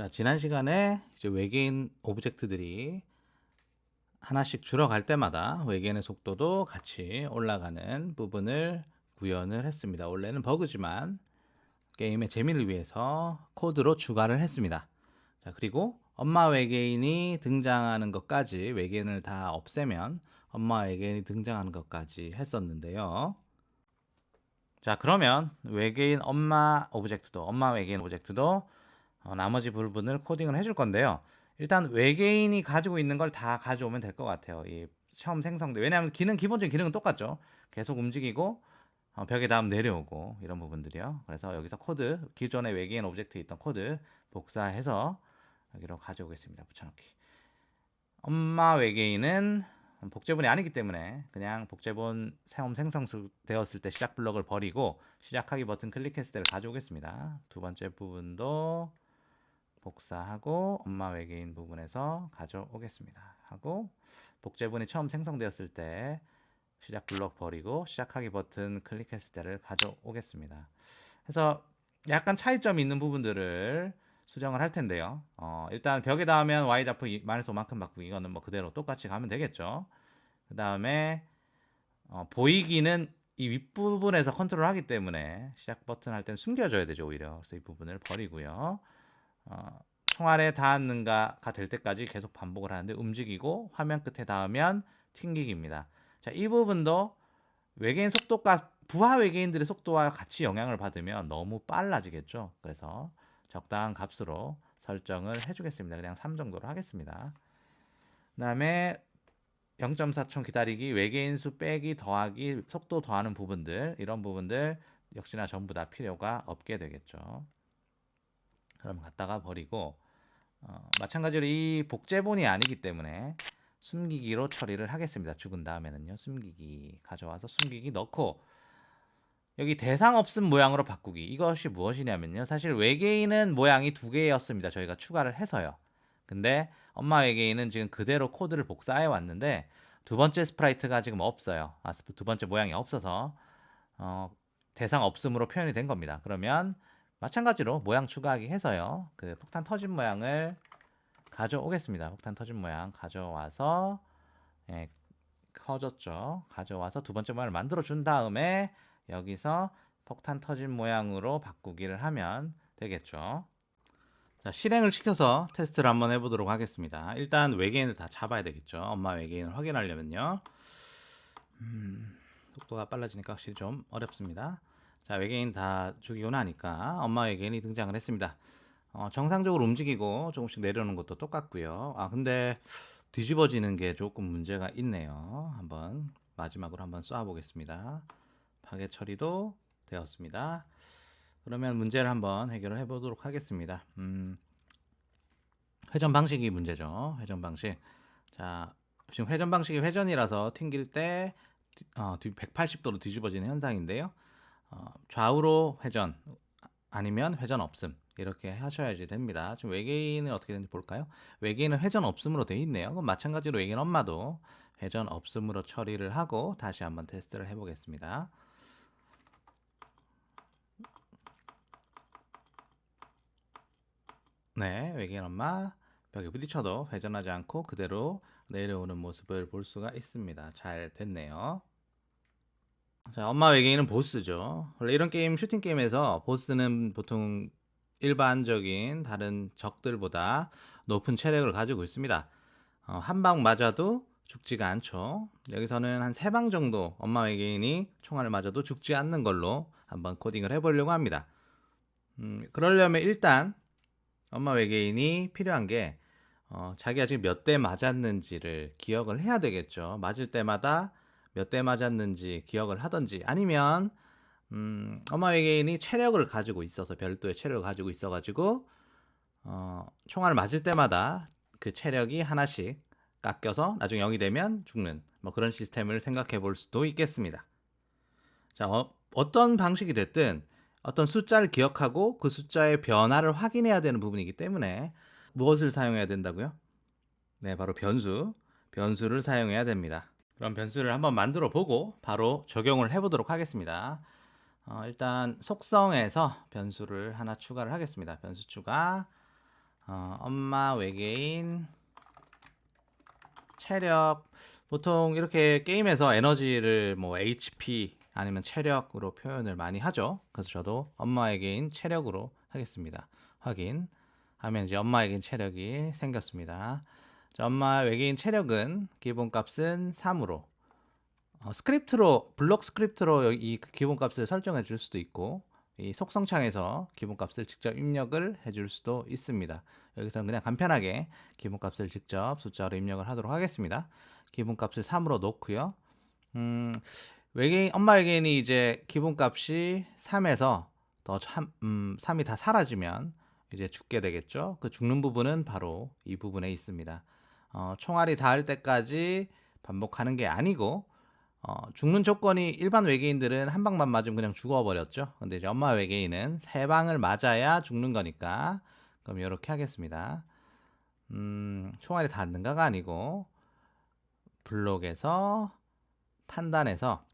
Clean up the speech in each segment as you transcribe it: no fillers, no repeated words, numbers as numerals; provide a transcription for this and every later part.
자, 지난 시간에 이제 외계인 오브젝트들이 하나씩 줄어갈 때마다 외계인의 속도도 같이 올라가는 부분을 구현을 했습니다. 원래는 버그지만 게임의 재미를 위해서 코드로 추가를 했습니다. 자, 그리고 엄마 외계인이 등장하는 것까지 외계인을 다 없애면 엄마 외계인이 등장하는 것까지 했었는데요. 자, 그러면 외계인 엄마 외계인 오브젝트도 나머지 부분을 코딩을 해줄 건데요. 일단 외계인이 가지고 있는 걸 다 가져오면 될 것 같아요. 이 처음 생성돼. 왜냐하면 기본적인 기능은 똑같죠. 계속 움직이고 벽에 닿으면 내려오고 이런 부분들이요. 그래서 여기서 코드, 기존의 외계인 오브젝트에 있던 코드 복사해서 여기로 가져오겠습니다. 붙여넣기. 엄마 외계인은 복제본이 아니기 때문에 그냥 복제본 처음 생성되었을 때 시작 블럭을 버리고 시작하기 버튼 클릭했을 때를 가져오겠습니다. 두 번째 부분도 복사하고 엄마 외계인 부분에서 가져오겠습니다. 하고 복제본이 처음 생성되었을 때 시작 블럭 버리고 시작하기 버튼 클릭했을 때를 가져오겠습니다. 그래서 약간 차이점이 있는 부분들을 수정을 할 텐데요. 일단 벽에 닿으면 y좌표 -5만큼 바꾸기, 이거는 뭐 그대로 똑같이 가면 되겠죠. 그 다음에 보이기는 이 윗부분에서 컨트롤 하기 때문에 시작 버튼 할 때는 숨겨줘야 되죠. 오히려 그래서 이 부분을 버리고요. 총알에 닿았는가가 될 때까지 계속 반복을 하는데 움직이고 화면 끝에 닿으면 튕기기입니다. 자, 이 부분도 외계인 속도가 부하 외계인들의 속도와 같이 영향을 받으면 너무 빨라지겠죠. 그래서 적당한 값으로 설정을 해주겠습니다. 그냥 3 정도로 하겠습니다. 그 다음에 0.4초 기다리기, 외계인 수 빼기, 더하기, 속도 더하는 부분들, 이런 부분들 역시나 전부 다 필요가 없게 되겠죠. 그럼 갖다가 버리고 마찬가지로 이 복제본이 아니기 때문에 숨기기로 처리를 하겠습니다. 죽은 다음에는요. 숨기기 가져와서 숨기기 넣고 여기 대상 없음 모양으로 바꾸기. 이것이 무엇이냐면요. 사실 외계인은 모양이 2개였습니다. 저희가 추가를 해서요. 근데 엄마 외계인은 지금 그대로 코드를 복사해 왔는데 두 번째 스프라이트가 지금 없어요. 두 번째 모양이 없어서 대상 없음으로 표현이 된 겁니다. 그러면 마찬가지로 모양 추가하기 해서요. 그 폭탄 터진 모양을 가져오겠습니다. 폭탄 터진 모양 가져와서 커졌죠. 가져와서 두 번째 모양을 만들어 준 다음에 여기서 폭탄 터진 모양으로 바꾸기를 하면 되겠죠. 자, 실행을 시켜서 테스트를 한번 해보도록 하겠습니다. 일단 외계인을 다 잡아야 되겠죠. 엄마 외계인을 확인하려면요. 속도가 빨라지니까 확실히 좀 어렵습니다. 자, 외계인 다 죽이고 나니까 엄마 외계인이 등장을 했습니다. 정상적으로 움직이고 조금씩 내려오는 것도 똑같고요. 근데 뒤집어지는 게 조금 문제가 있네요. 한번 마지막으로 한번 쏴보겠습니다. 파괴 처리도 되었습니다. 그러면 문제를 한번 해결을 해보도록 하겠습니다. 회전 방식이 문제죠. 회전 방식. 자, 지금 회전 방식이 회전이라서 튕길 때 180도로 뒤집어지는 현상인데요. 좌우로 회전 아니면 회전 없음 이렇게 하셔야지 됩니다. 지금 외계인은 어떻게 되는지 볼까요? 외계인은 회전 없음으로 되어 있네요. 그럼 마찬가지로 외계인 엄마도 회전 없음으로 처리를 하고 다시 한번 테스트를 해보겠습니다. 네, 외계인 엄마 벽에 부딪혀도 회전하지 않고 그대로 내려오는 모습을 볼 수가 있습니다. 잘 됐네요. 자, 엄마 외계인은 보스죠. 원래 이런 게임, 슈팅 게임에서 보스는 보통 일반적인 다른 적들보다 높은 체력을 가지고 있습니다. 한 방 맞아도 죽지가 않죠. 여기서는 한 3방 정도 엄마 외계인이 총알을 맞아도 죽지 않는 걸로 한번 코딩을 해보려고 합니다. 그러려면 일단 엄마 외계인이 필요한 게 자기가 지금 몇 대 맞았는지를 기억을 해야 되겠죠. 맞을 때마다 몇 대 맞았는지 기억을 하든지 아니면 엄마 외계인이 체력을 가지고 있어서 별도의 체력을 가지고 있어가지고 총알을 맞을 때마다 그 체력이 하나씩 깎여서 나중에 0이 되면 죽는 뭐 그런 시스템을 생각해 볼 수도 있겠습니다. 자, 어떤 방식이 됐든 어떤 숫자를 기억하고 그 숫자의 변화를 확인해야 되는 부분이기 때문에 무엇을 사용해야 된다고요? 네, 바로 변수를 사용해야 됩니다. 그럼 변수를 한번 만들어 보고 바로 적용을 해보도록 하겠습니다. 일단 속성에서 변수를 하나 추가를 하겠습니다. 변수 추가 엄마 외계인 체력. 보통 이렇게 게임에서 에너지를 뭐 HP 아니면 체력으로 표현을 많이 하죠. 그래서 저도 엄마 외계인 체력으로 하겠습니다. 확인 하면 이제 엄마 외계인 체력이 생겼습니다. 자, 엄마 외계인 체력은 기본값은 3으로 스크립트로 블록 스크립트로 이 기본값을 설정해 줄 수도 있고 이 속성창에서 기본값을 직접 입력을 해줄 수도 있습니다. 여기서 그냥 간편하게 기본값을 직접 숫자로 입력을 하도록 하겠습니다. 기본값을 3으로 놓고요. 외계인 엄마 외계인이 이제 기본값이 3에서 3이 다 사라지면 이제 죽게 되겠죠. 그 죽는 부분은 바로 이 부분에 있습니다. 총알이 닿을 때까지 반복하는 게 아니고 죽는 조건이 일반 외계인들은 한 방만 맞으면 그냥 죽어버렸죠. 근데 이제 엄마 외계인은 세 방을 맞아야 죽는 거니까 그럼 이렇게 하겠습니다. 총알이 닿는가가 아니고 블록에서 판단해서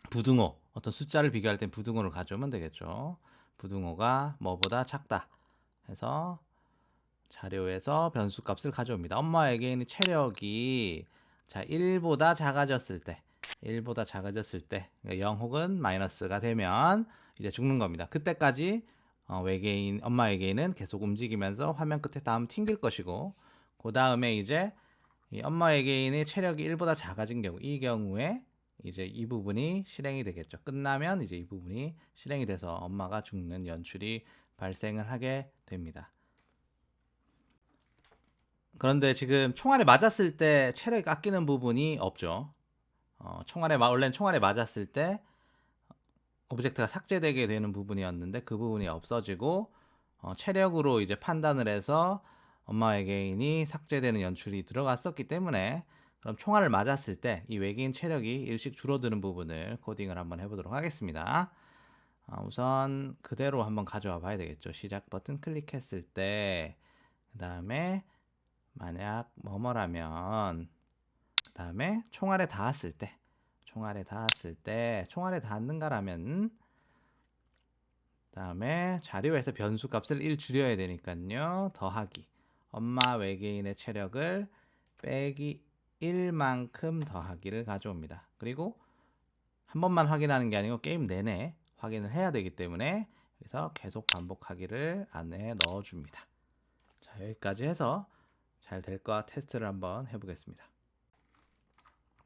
부등호 어떤 숫자를 비교할 땐 부등호를 가져오면 되겠죠. 부등호가 뭐보다 작다 해서 자료에서 변수값을 가져옵니다. 엄마 외계인의 체력이 자 1보다 작아졌을 때 1보다 작아졌을 때 0 혹은 마이너스가 되면 이제 죽는 겁니다. 그때까지 외계인 엄마 외계인은 계속 움직이면서 화면 끝에 다음 튕길 것이고 그 다음에 이제 이 엄마 외계인의 체력이 1보다 작아진 경우 이 경우에 이제 이 부분이 실행이 되겠죠. 끝나면 이제 이 부분이 실행이 돼서 엄마가 죽는 연출이 발생을 하게 됩니다. 그런데 지금 총알에 맞았을 때 체력이 깎이는 부분이 없죠. 원래는 총알에 맞았을 때 오브젝트가 삭제되게 되는 부분이었는데 그 부분이 없어지고 체력으로 이제 판단을 해서 엄마 외계인이 삭제되는 연출이 들어갔었기 때문에 그럼 총알을 맞았을 때 이 외계인 체력이 일씩 줄어드는 부분을 코딩을 한번 해보도록 하겠습니다. 우선 그대로 한번 가져와 봐야 되겠죠. 시작 버튼 클릭했을 때 그 다음에 만약 뭐뭐라면 그 다음에 총알에 닿았을 때 총알에 닿는가라면 그 다음에 자료에서 변수 값을 1 줄여야 되니까요. 더하기 엄마 외계인의 체력을 빼기 1만큼 더하기를 가져옵니다. 그리고 한 번만 확인하는 게 아니고 게임 내내 확인을 해야 되기 때문에 그래서 계속 반복하기를 안에 넣어줍니다. 자, 여기까지 해서 잘 될까 테스트를 한번 해보겠습니다.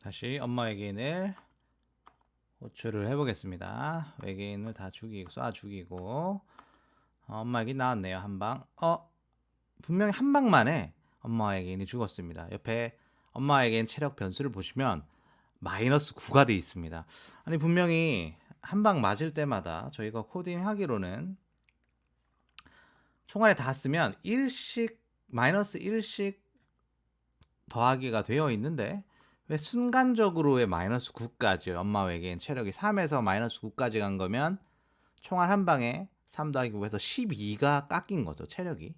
다시 엄마 외계인을 호출을 해보겠습니다. 외계인을 다 쏴 죽이고 엄마 외계인 나왔네요. 한 방. 분명히 한 방만에 엄마 외계인이 죽었습니다. 옆에 엄마 외계인 체력 변수를 보시면 마이너스 9가 돼 있습니다. 아니 분명히 한 방 맞을 때마다 저희가 코딩하기로는 총알에 닿았으면 1씩 마이너스 1씩 더하기가 되어 있는데 왜 순간적으로 왜 마이너스 9까지 엄마 외계인 체력이 3에서 마이너스 9까지 간 거면 총알 한 방에 3 더하기 9에서 12가 깎인 거죠. 체력이.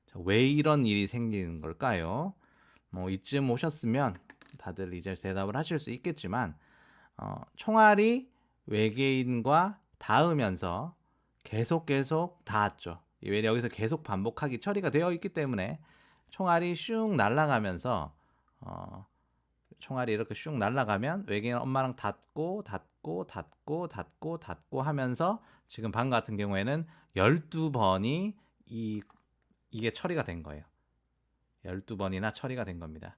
자, 왜 이런 일이 생기는 걸까요? 뭐 이쯤 오셨으면 다들 이제 대답을 하실 수 있겠지만 총알이 외계인과 닿으면서 계속 닿았죠. 왜 여기서 계속 반복하기 처리가 되어 있기 때문에 총알이 슉 날아가면서 총알이 이렇게 슉 날아가면 외계인 엄마랑 닿고 하면서 지금 방금 같은 경우에는 12번이 이게 처리가 된 거예요. 12번이나 처리가 된 겁니다.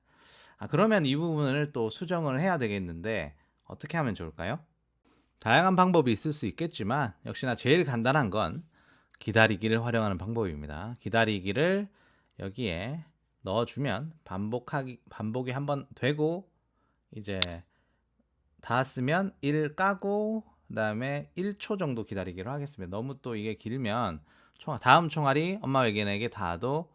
그러면 이 부분을 또 수정을 해야 되겠는데 어떻게 하면 좋을까요? 다양한 방법이 있을 수 있겠지만 역시나 제일 간단한 건 기다리기를 활용하는 방법입니다. 기다리기를 여기에 넣어주면 반복이 한번 되고 이제 닿았으면 1 까고 그 다음에 1초 정도 기다리기로 하겠습니다. 너무 또 이게 길면 다음 총알이 엄마 외계인에게 닿아도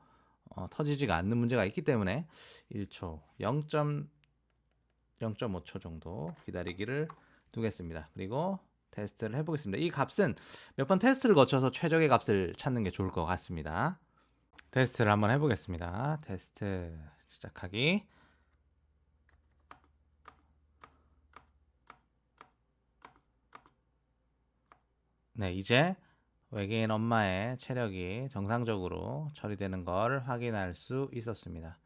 터지지가 않는 문제가 있기 때문에 1초 0.5초 정도 기다리기를 두겠습니다. 그리고 테스트를 해보겠습니다. 이 값은 몇 번 테스트를 거쳐서 최적의 값을 찾는 게 좋을 것 같습니다. 테스트를 한번 해보겠습니다. 테스트 시작하기. 네, 이제 외계인 엄마의 체력이 정상적으로 처리되는 걸 확인할 수 있었습니다.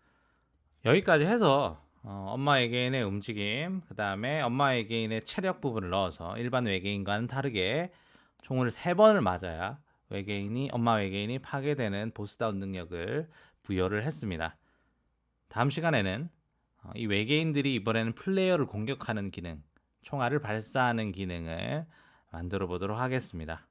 여기까지 해서 엄마 외계인의 움직임, 그 다음에 엄마 외계인의 체력 부분을 넣어서 일반 외계인과는 다르게 총을 3번을 맞아야 엄마 외계인이 파괴되는 보스다운 능력을 부여를 했습니다. 다음 시간에는 이 외계인들이 이번에는 플레이어를 공격하는 기능, 총알을 발사하는 기능을 만들어 보도록 하겠습니다.